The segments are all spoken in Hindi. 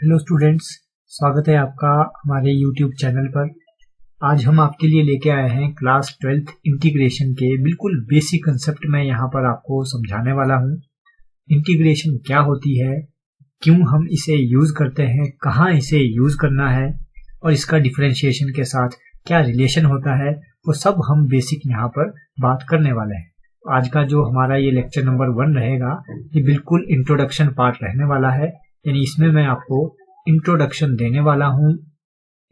हेलो स्टूडेंट्स, स्वागत है आपका हमारे YouTube चैनल पर। आज हम आपके लिए लेके आए हैं क्लास 12th इंटीग्रेशन के बिल्कुल बेसिक कंसेप्ट में यहाँ पर आपको समझाने वाला हूँ। इंटीग्रेशन क्या होती है, क्यों हम इसे यूज करते हैं, कहाँ इसे यूज करना है और इसका डिफरेंशिएशन के साथ क्या रिलेशन होता है, वो सब हम बेसिक यहाँ पर बात करने वाले हैं। आज का जो हमारा ये लेक्चर नंबर 1 रहेगा, ये बिल्कुल इंट्रोडक्शन पार्ट रहने वाला है। यानी इसमें मैं आपको इंट्रोडक्शन देने वाला हूँ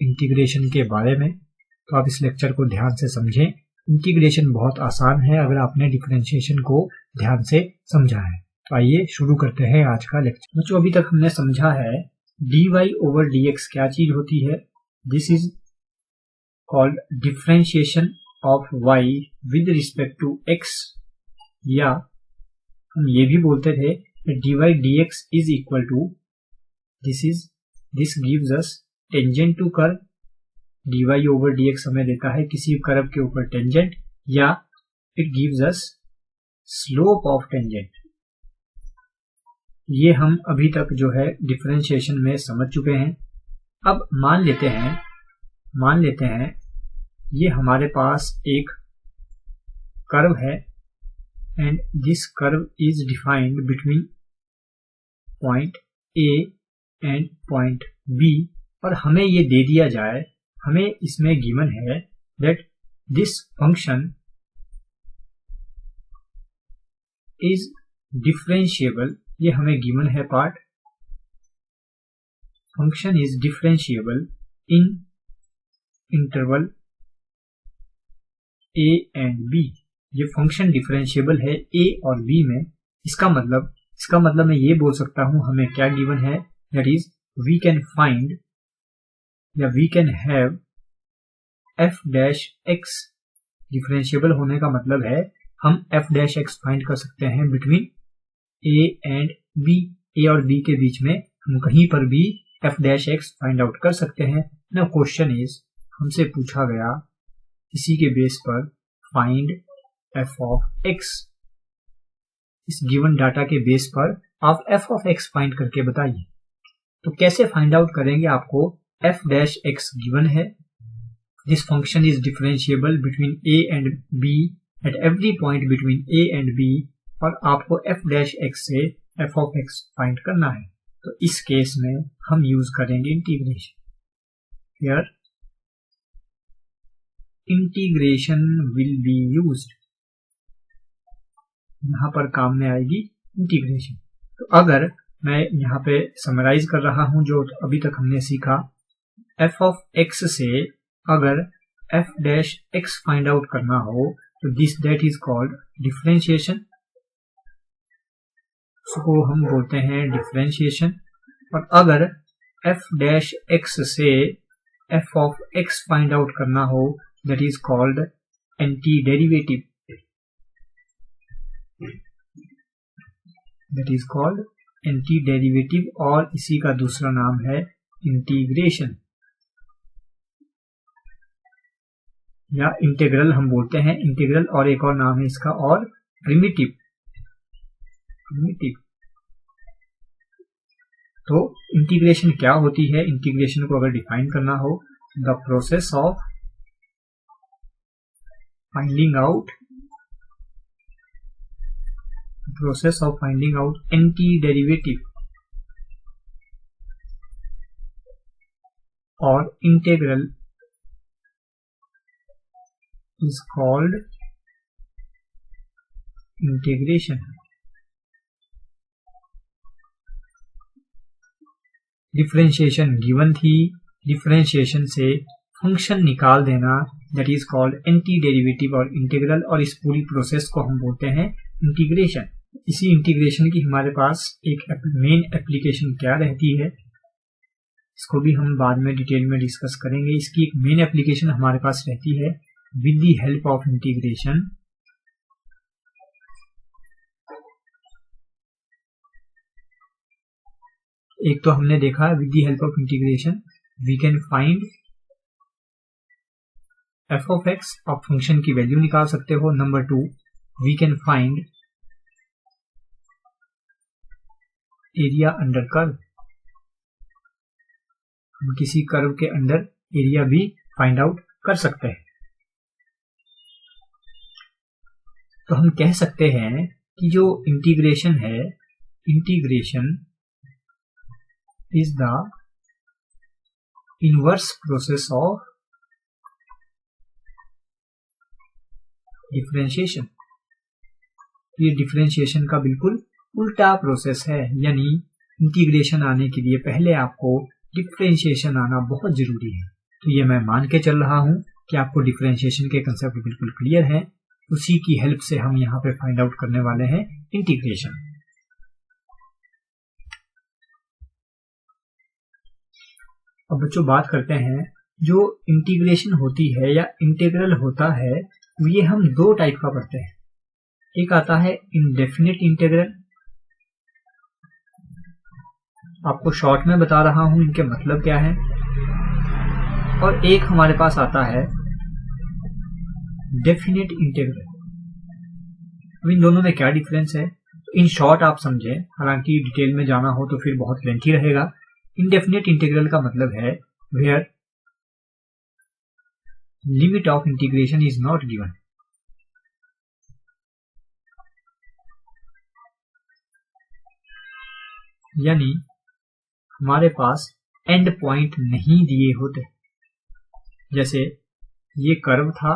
इंटीग्रेशन के बारे में। तो आप इस लेक्चर को ध्यान से समझें। इंटीग्रेशन बहुत आसान है अगर आपने डिफरेंशिएशन को ध्यान से समझा है। तो आइए शुरू करते हैं आज का लेक्चर। जो अभी तक हमने समझा है dy ओवर dx क्या चीज होती है। This is called differentiation of y with respect to x, या हम ये भी बोलते थे dy dx is equal to this gives us tangent to curve। dy over dx हमें देता है किसी कर्व के ऊपर टेंजेंट, या it gives us slope of tangent। ये हम अभी तक जो है डिफरेंशिएशन में समझ चुके हैं। अब मान लेते हैं ये हमारे पास एक कर्व है and this curve is defined between point A and point B, और हमें ये दे दिया जाए, हमें इसमें गिवन है that this function is differentiable. ये हमें गिवन है part, function is differentiable in interval A and B। ये फंक्शन डिफरेंशिएबल है A और B में। इसका मतलब मैं ये बोल सकता हूं हमें क्या गिवन है, that is we can find या we can have f dash x। Differentiable होने का मतलब है हम f डैश x फाइंड कर सकते हैं between a and b। a और b के बीच में हम कहीं पर भी f dash x find out कर सकते हैं। ना क्वेश्चन इज, हमसे पूछा गया इसी के बेस पर फाइंड f ऑफ x। इस गिवन डाटा के बेस पर आप f ऑफ x फाइंड करके बताइए। तो कैसे फाइंड आउट करेंगे, आपको f डैश x गिवन है, this function is differentiable between a and b at every point between a and b, और आपको f डैश x से f ऑफ x फाइंड करना है। तो इस केस में हम यूज करेंगे integration. Here integration will be used, यहाँ पर काम में आएगी इंटीग्रेशन। तो अगर मैं यहाँ पे समराइज कर रहा हूं जो अभी तक हमने सीखा, f ऑफ x से अगर f dash x find out करना हो तो दैट इज कॉल्ड डिफरेंशिएशन, उसको हम बोलते हैं डिफरेंशिएशन। और अगर f डैश x से f of x find out करना हो that is called anti derivative, that is called anti derivative, और इसी का दूसरा नाम है इंटीग्रेशन या इंटीग्रल हम बोलते हैं। इंटीग्रल और एक और नाम है इसका, और प्रिमिटिव। तो इंटीग्रेशन क्या होती है, इंटीग्रेशन को अगर डिफाइन करना हो, the process of finding out anti derivative और integral is called integration। Differentiation given थी, डिफरेंशिएशन से फंक्शन निकाल देना that is called anti derivative और इंटीग्रल, और इस पूरी प्रोसेस को हम बोलते हैं इंटीग्रेशन। इसी इंटीग्रेशन की हमारे पास एक मेन एप्लीकेशन क्या रहती है, इसको भी हम बाद में डिटेल में डिस्कस करेंगे। इसकी एक मेन एप्लीकेशन हमारे पास रहती है with the help of integration। एक तो हमने देखा with the help of integration we can find f of x, आप फंक्शन की वैल्यू निकाल सकते हो। Number 2, we can find area under curve. हम किसी कर्व के अंडर एरिया भी फाइंड आउट कर सकते हैं। तो हम कह सकते हैं कि जो इंटीग्रेशन है, integration is the inverse process of differentiation. ये डिफरेंशिएशन का बिल्कुल उल्टा प्रोसेस है, यानी इंटीग्रेशन आने के लिए पहले आपको डिफरेंशिएशन आना बहुत जरूरी है। तो ये मैं मान के चल रहा हूं कि आपको डिफरेंशिएशन के कंसेप्ट बिल्कुल क्लियर है। उसी की हेल्प से हम यहाँ पे फाइंड आउट करने वाले हैं इंटीग्रेशन। अब बच्चों बात करते हैं, जो इंटीग्रेशन होती है या इंटीग्रल होता है, ये हम दो टाइप का पढ़ते हैं। एक आता है इंडेफिनिट इंटीग्रल, आपको शॉर्ट में बता रहा हूं इनके मतलब क्या है, और एक हमारे पास आता है डेफिनिट इंटीग्रल। अब इन दोनों में क्या डिफरेंस है, इन शॉर्ट आप समझें, हालांकि डिटेल में जाना हो तो फिर बहुत लेंथी रहेगा। इंडेफिनिट इंटीग्रल का मतलब है where limit of integration is not given. यानी हमारे पास एंड पॉइंट नहीं दिए होते। जैसे ये कर्व था,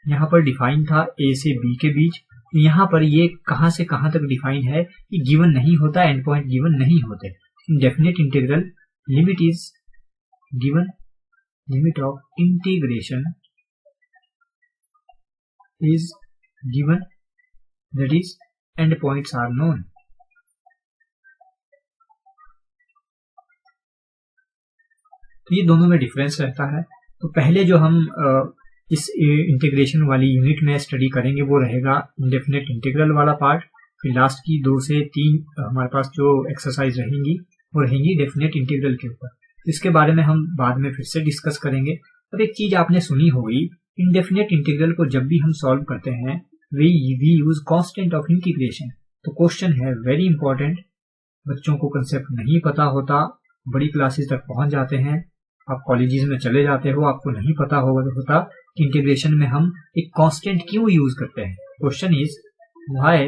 यहां पर डिफाइन था ए से बी के बीच, यहां पर ये कहां से कहां तक डिफाइन है ये गिवन नहीं होता, एंड पॉइंट गिवन नहीं होते। Indefinite integral limit is given, limit of integration is given, that is end points are known. तो ये दोनों में डिफरेंस रहता है। तो पहले जो हम इस इंटीग्रेशन वाली यूनिट में स्टडी करेंगे वो रहेगा इंडेफिनिट इंटीग्रल वाला पार्ट। फिर लास्ट की 2 से 3 हमारे पास जो एक्सरसाइज रहेंगी वो रहेंगी डेफिनेट इंटीग्रल के ऊपर। इसके बारे में हम बाद में फिर से डिस्कस करेंगे। और एक चीज आपने सुनी होगी, इंडेफिनेट इंटीग्रल को जब भी हम सॉल्व करते हैं we use constant of integration. तो क्वेश्चन है वेरी इंपॉर्टेंट, बच्चों को कंसेप्ट नहीं पता होता, बड़ी क्लासेस तक पहुंच जाते हैं, आप कॉलेजेस में चले जाते हो, आपको नहीं पता होता कि इंटीग्रेशन में हम एक कांस्टेंट क्यों यूज करते हैं। Question is why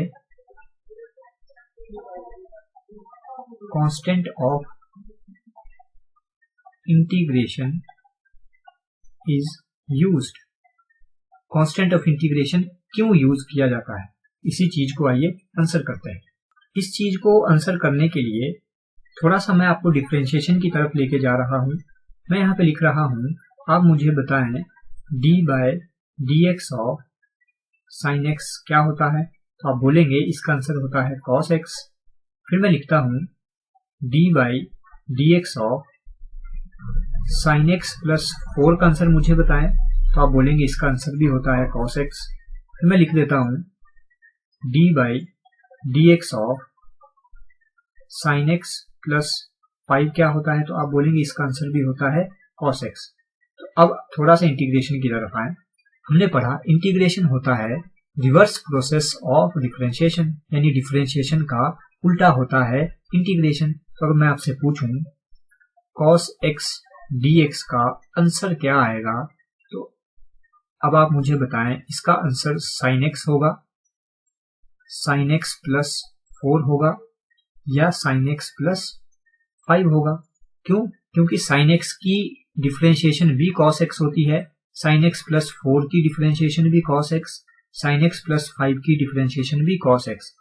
constant of integration is used. Constant of integration क्यों यूज किया जाता है, इसी चीज को आइए आंसर करते हैं। इस चीज को आंसर करने के लिए थोड़ा सा मैं आपको डिफरेंशिएशन की तरफ लेके जा रहा हूं। मैं यहाँ पे लिख रहा हूं, आप मुझे बताएं d by d x of sine x क्या होता है। तो आप बोलेंगे इसका आंसर होता है cos x। फिर मैं लिखता हूं d by d x of sine x plus 4 का आंसर मुझे बताएं। तो आप बोलेंगे इसका आंसर भी होता है cos x। फिर मैं लिख देता हूं d by d x of sine x plus 5 क्या होता है। तो आप बोलेंगे इसका आंसर भी होता है cos x। तो अब थोड़ा सा इंटीग्रेशन की तरफ आए। हमने पढ़ा इंटीग्रेशन होता है रिवर्स प्रोसेस ऑफ डिफरेंशिएशन, यानी डिफरेंशिएशन का उल्टा होता है इंटीग्रेशन। तो अगर मैं आपसे पूछूं cos x dx का आंसर क्या आएगा, तो अब आप मुझे बताएं इसका आंसर sin x होगा, sin x प्लस 4 होगा, या sin x प्लस 5 होगा। क्यों? क्योंकि sin x की डिफरेंशिएशन भी cos x होती है, sin x प्लस 4 की डिफरेंशिएशन भी cos x, sin x plus 5 की डिफरेंशिएशन भी cos x।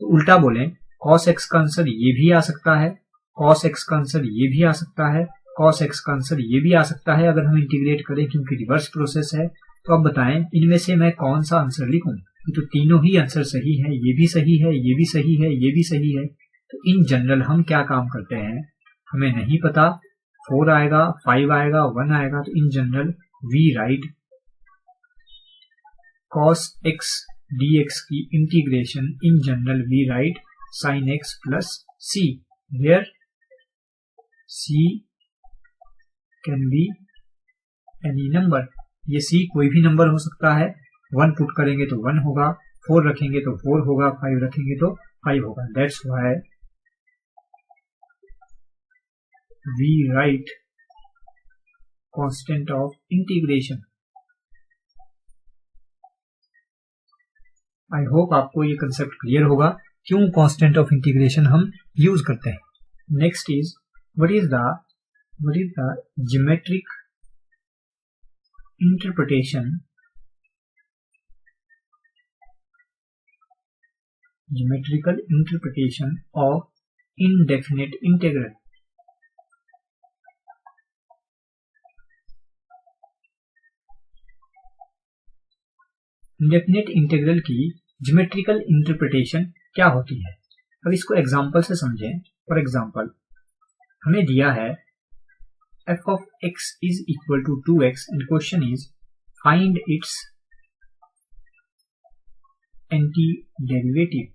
तो उल्टा बोलें cos x का आंसर ये भी आ सकता है, cos x का आंसर ये भी आ सकता है, cos x का आंसर ये भी आ सकता है अगर हम इंटीग्रेट करें, क्योंकि रिवर्स प्रोसेस है। तो अब बताएं इनमें से मैं कौन सा आंसर लिखूं। तो तीनों ही आंसर सही है, ये भी सही है, ये भी सही है, ये भी सही है। तो इन जनरल हम क्या काम करते हैं, हमें नहीं पता 4 आएगा, 5 आएगा, 1 आएगा, तो in general we write cos x dx की integration in general we write sin x plus c, where c can be any number. ये c कोई भी नंबर हो सकता है, 1 पुट करेंगे तो 1 होगा, 4 रखेंगे तो 4 होगा, 5 रखेंगे तो 5 होगा। That's why we write constant of integration. I hope आपको ये कंसेप्ट क्लियर होगा क्यों कांस्टेंट ऑफ इंटीग्रेशन हम यूज करते हैं। Next is what is the geometric interpretation of indefinite integral। Indefinite integral की ज्योमेट्रिकल इंटरप्रिटेशन क्या होती है? अब इसको एग्जांपल से समझें। फॉर एग्जांपल हमें दिया है f of x is equal to 2x and question is find its antiderivative।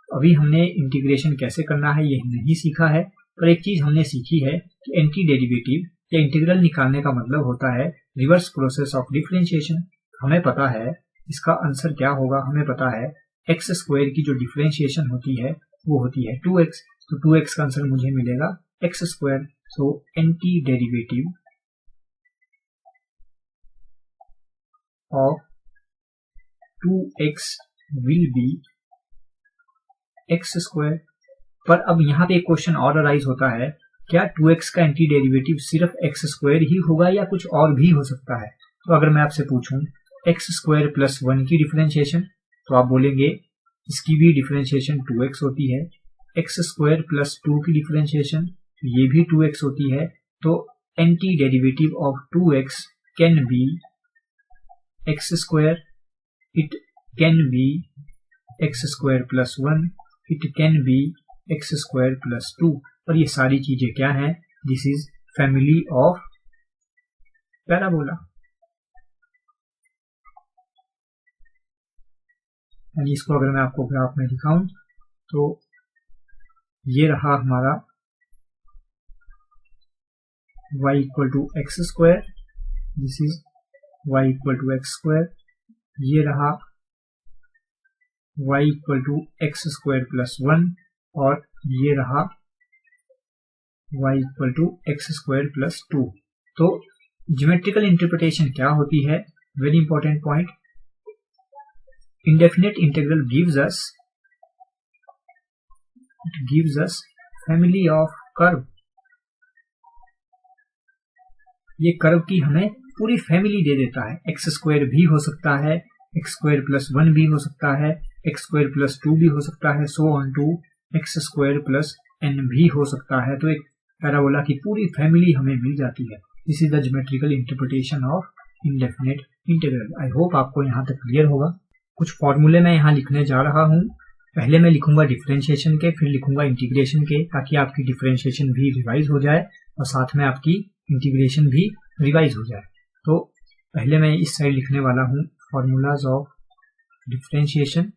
अभी हमने इंटीग्रेशन कैसे करना है ये नहीं सीखा है, पर एक चीज हमने सीखी है कि एंटी डेरिवेटिव या इंटीग्रल निकालने का मतलब होता है रिवर्स प्रोसेस ऑफ डिफरेंशिएशन। हमें पता है इसका आंसर क्या होगा, हमें पता है एक्स स्क्वायर की जो डिफरेंशिएशन होती है वो होती है 2x, तो 2x का आंसर मुझे मिलेगा x square. So anti derivative of 2x will be x square. पर अब यहाँ पे एक क्वेश्चन और अराइज होता है, क्या 2x का एंटी डेरिवेटिव सिर्फ एक्स स्क्वायर ही होगा या कुछ और भी हो सकता है? तो अगर मैं आपसे पूछूं एक्स स्क्वायर प्लस 1 की डिफरेंशिएशन, तो आप बोलेंगे इसकी भी डिफरेंशिएशन 2x होती है। एक्स स्क्वायर प्लस 2 की डिफरेंशिएशन, ये भी 2x होती है। तो anti derivative of 2x can be x square, it can be x square plus 1, it can be x square plus 2। और ये सारी चीजें क्या हैं? This is family of parabola. यानी इसको अगर मैं आपको ग्राफ में दिखाऊं तो ये रहा हमारा y equal to x square, this is y equal to x square. ये रहा y equal to x square plus 1 और ये रहा y equal to x square plus 2। तो ज्योमेट्रिकल इंटरप्रिटेशन क्या होती है? Very important point. Indefinite integral gives us family of curve। ये कर्व की हमें पूरी फैमिली दे देता है। एक्स स्क्वायर भी हो सकता है, एक्स स्क्वायर प्लस 1 भी हो सकता है, एक्स स्क्वायर प्लस 2 भी हो सकता है, so on to x square plus n भी हो सकता है। तो एक पैराबोला की पूरी फैमिली हमें मिल जाती है। This is the geometrical interpretation of indefinite integral. I hope आपको यहाँ तक क्लियर होगा। कुछ फॉर्मूले मैं यहाँ लिखने जा रहा हूँ। पहले मैं लिखूंगा डिफरेंशिएशन के, फिर लिखूंगा इंटीग्रेशन के, ताकि आपकी डिफरेंशिएशन भी रिवाइज हो जाए और साथ में आपकी इंटीग्रेशन भी रिवाइज हो जाए। तो पहले मैं इस साइड लिखने वाला हूँ फॉर्मूलाज ऑफ डिफरेंशिएशन,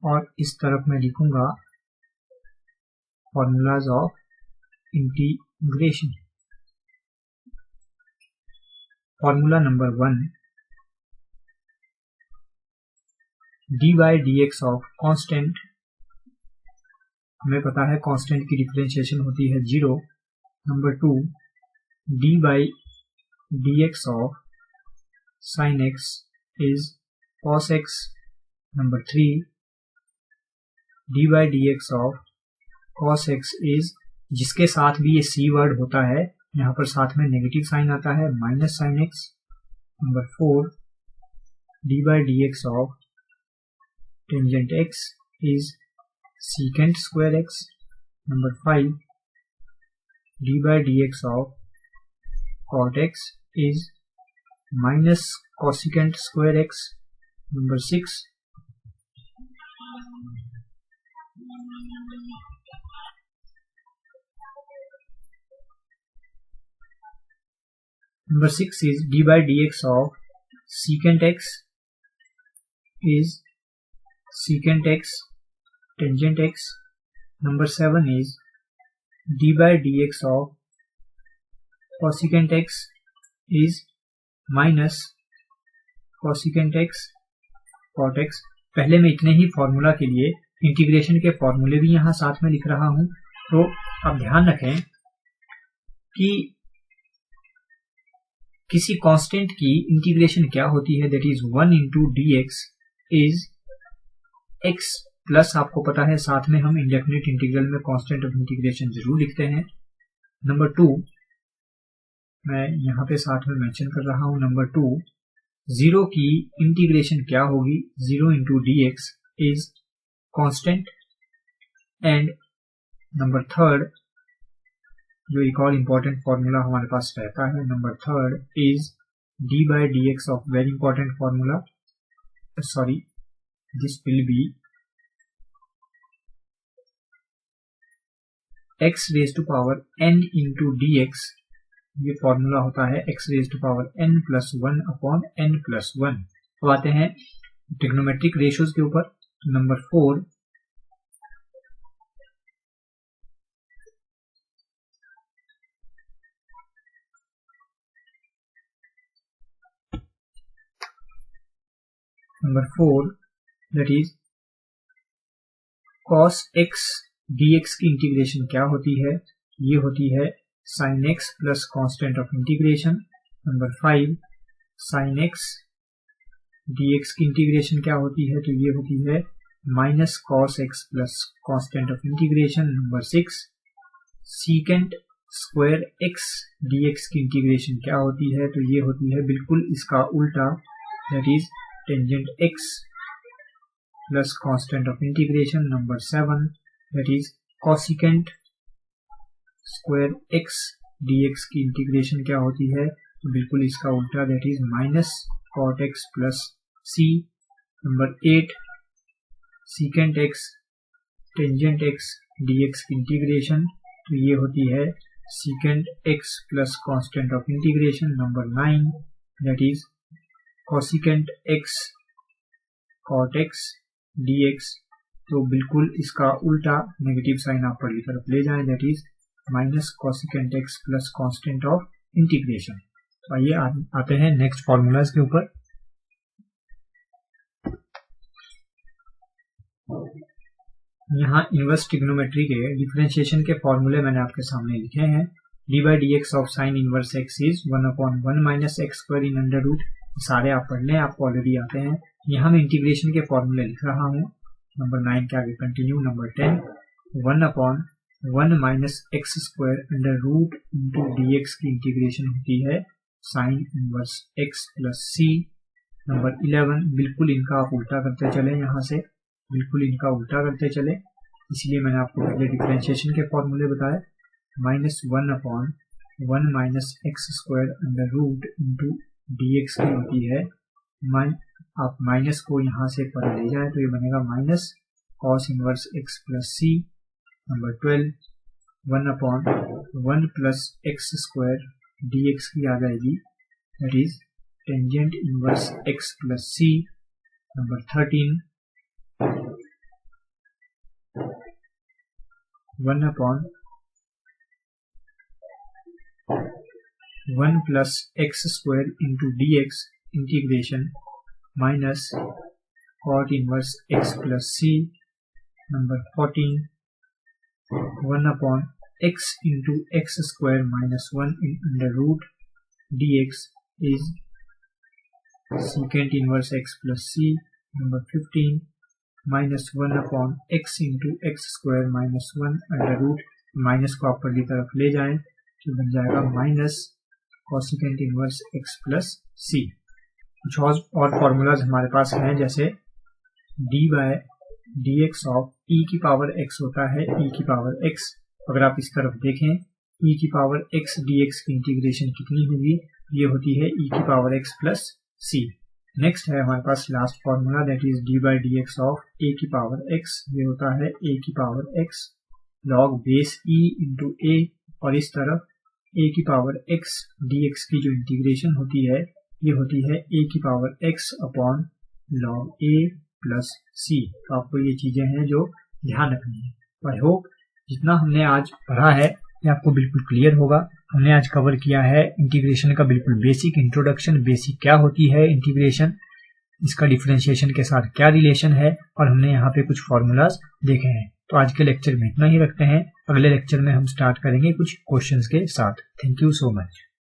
और इस तरफ मैं लिखूंगा formulas of integration. Formula number 1, D by d x of constant, हमें पता है कॉन्स्टेंट की डिफरेंशिएशन होती है 0। Number 2, D by d x of sine x is cos x. Number 3, D by d x of cos x is, जिसके साथ भी ये सी वर्ड होता है, यहाँ पर साथ में नेगेटिव साइन आता है, minus sine x. Number 4, d by d x of tangent x is secant square x. Number 5, d by d x of cot x is minus cosecant square x. Number 6, Number 6 is d by dx of secant x is secant x tangent x. Number 7 is d by dx of cosecant x is minus cosecant x cot x। पहले मैं इतने ही फॉर्मूला के लिए इंटीग्रेशन के फॉर्मूले भी यहाँ साथ में लिख रहा हूँ। तो आप ध्यान रखें कि किसी कांस्टेंट की इंटीग्रेशन क्या होती है, that is 1 into d x is x plus, आपको पता है साथ में हम इंडेफिनिट इंटीग्रल में कांस्टेंट ऑफ इंटीग्रेशन जरूर लिखते हैं। नंबर 2 मैं यहाँ पे साथ में मेंशन कर रहा हूँ, नंबर 2 0 की इंटीग्रेशन क्या होगी, 0 into d x is constant. And number 3 जो एक और इम्पोर्टेंट फॉर्मूला हमारे पास रहता है, number 3 is d by d x of very important formula, sorry this will be x raise to power n into d x, ये फॉर्मूला होता है x raise to power n plus 1 upon n plus 1। अब आते हैं ट्रिग्नोमेट्रिक रेशियोज के ऊपर। Number 4 that is cos x dx की इंटीग्रेशन क्या होती है, ये होती है sin x plus constant of integration. Number 5 sin x dx की इंटीग्रेशन क्या होती है, तो ये होती है minus cos x plus constant of integration. Number 6 secant square x dx की इंटीग्रेशन क्या होती है, तो ये होती है बिल्कुल इसका उल्टा, that is tangent x plus constant of integration. Number 7 that is cosecant square x dx की इंटीग्रेशन क्या होती है, तो बिल्कुल इसका उल्टा, that is minus cot x plus c। Number 8 secant x tangent x dx की इंटीग्रेशन, तो ये होती है secant x plus constant of integration. Number 9 that is cosecant x cot x dx, तो बिल्कुल इसका उल्टा नेगेटिव साइन आप पहली तरफ ले जाएं, that is minus cosecant x plus constant of integration. तो आइए आते हैं नेक्स्ट फॉर्मूलाज के ऊपर। यहाँ इनवर्स ट्रिग्नोमेट्री के डिफरेंशिएशन के फॉर्मूले मैंने आपके सामने लिखे हैं। D by d x of sine inverse x is 1 upon 1 minus x square in under root, सारे आप पढ़ लें, आपको ऑलरेडी आते हैं। यहाँ मैं इंटीग्रेशन के फॉर्मूले लिख रहा हूँ। नंबर 9 के आगे continue. Number 10 1 upon 1 minus x square under root into d x की इंटीग्रेशन होती है sine inverse x plus c. Number 11 बिल्कुल इनका आप उल्टा करते चले, यहाँ से बिल्कुल इनका उल्टा करते चले, इसलिए मैंने आपको पहले डिफरेंशिएशन के फॉर्मूले बताए। Minus 1 upon 1 minus x square under root into d x की होती है, आप माइनस को यहाँ से पर ले जाए तो ये बनेगा minus cos inverse x plus c. Number 12 1 upon 1 plus x square d x की आ जाएगी, that is tangent inverse x plus c. Number 13 1 upon 1 plus x square into d x integration minus cot inverse x plus c. Number 14 1 upon x into x square minus 1 in under root d x is secant inverse x plus c. Number 15 minus 1 upon x into x square minus 1 under root, minus को आप पहली तरफ ले जाएं तो बन जाएगा minus cosecant inverse x plus c. कुछ और फॉर्मूलाज हमारे पास हैं, जैसे d by d x of e की पावर एक्स होता है ई की पावर एक्स। अगर आप इस तरफ देखें ई की पावर एक्स डी एक्स की इंटीग्रेशन कितनी होगी, ये होती है ई की power x plus c. Next है हमारे पास last formula, that is d by d x of a की पावर एक्स, ये होता है ए की power x log base e into a, और इस तरफ ए की पावर एक्स डी एक्स की जो इंटीग्रेशन होती है ये होती है ए की पावर एक्स अपॉन लॉग ए प्लस सी। तो आपको ये चीजें हैं जो ध्यान रखनी है। आई होप जितना हमने आज पढ़ा है ये आपको बिल्कुल क्लियर होगा। हमने आज कवर किया है इंटीग्रेशन का बिल्कुल बेसिक इंट्रोडक्शन, बेसिक क्या होती है इंटीग्रेशन, इसका डिफरेंशिएशन के साथ क्या रिलेशन है, और हमने यहाँ पे कुछ फॉर्मूलाज देखे हैं। तो आज के लेक्चर में इतना ही रखते हैं। अगले लेक्चर में हम स्टार्ट करेंगे कुछ क्वेश्चंस के साथ। Thank you so much.